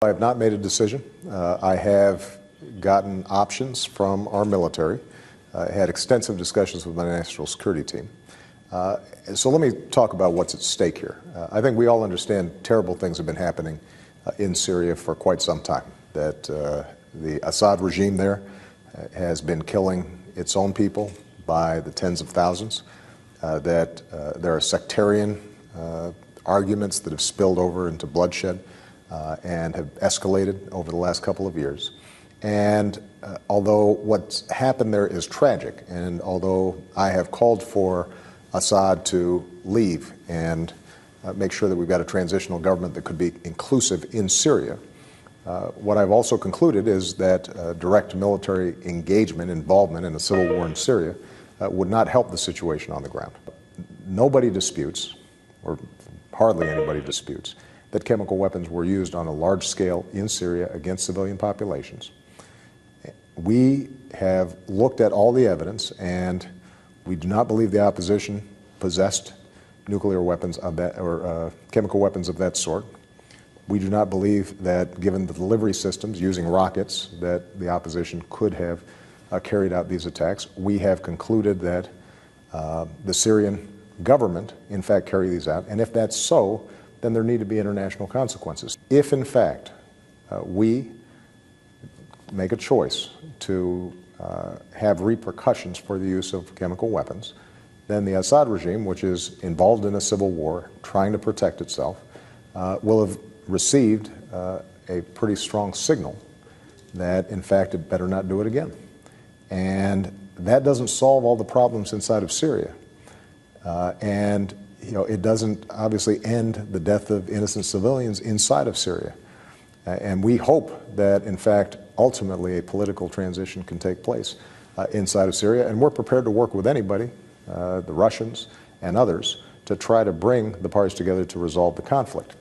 I have not made a decision. I have gotten options from our military. I had extensive discussions with my national security team. So let me talk about what's at stake here. I think we all understand terrible things have been happening in Syria for quite some time, that the Assad regime there has been killing its own people by the tens of thousands, that there are sectarian arguments that have spilled over into bloodshed and have escalated over the last couple of years. And although what's happened there is tragic, and although I have called for Assad to leave and make sure that we've got a transitional government that could be inclusive in Syria, what I've also concluded is that direct military engagement, involvement in a civil war in Syria would not help the situation on the ground. Nobody disputes, or hardly anybody disputes, that chemical weapons were used on a large scale in Syria against civilian populations. We have looked at all the evidence, and we do not believe the opposition possessed nuclear weapons of that, or chemical weapons of that sort. We do not believe that, given the delivery systems using rockets, that the opposition could have carried out these attacks. We have concluded that the Syrian government, in fact, carried these out, and if that's so, then there need to be international consequences. If, in fact, we make a choice to have repercussions for the use of chemical weapons, then the Assad regime, which is involved in a civil war, trying to protect itself, will have received a pretty strong signal that, in fact, it better not do it again. And that doesn't solve all the problems inside of Syria. And it doesn't obviously end the death of innocent civilians inside of Syria. And we hope that, in fact, ultimately a political transition can take place inside of Syria. And we're prepared to work with anybody, the Russians and others, to try to bring the parties together to resolve the conflict.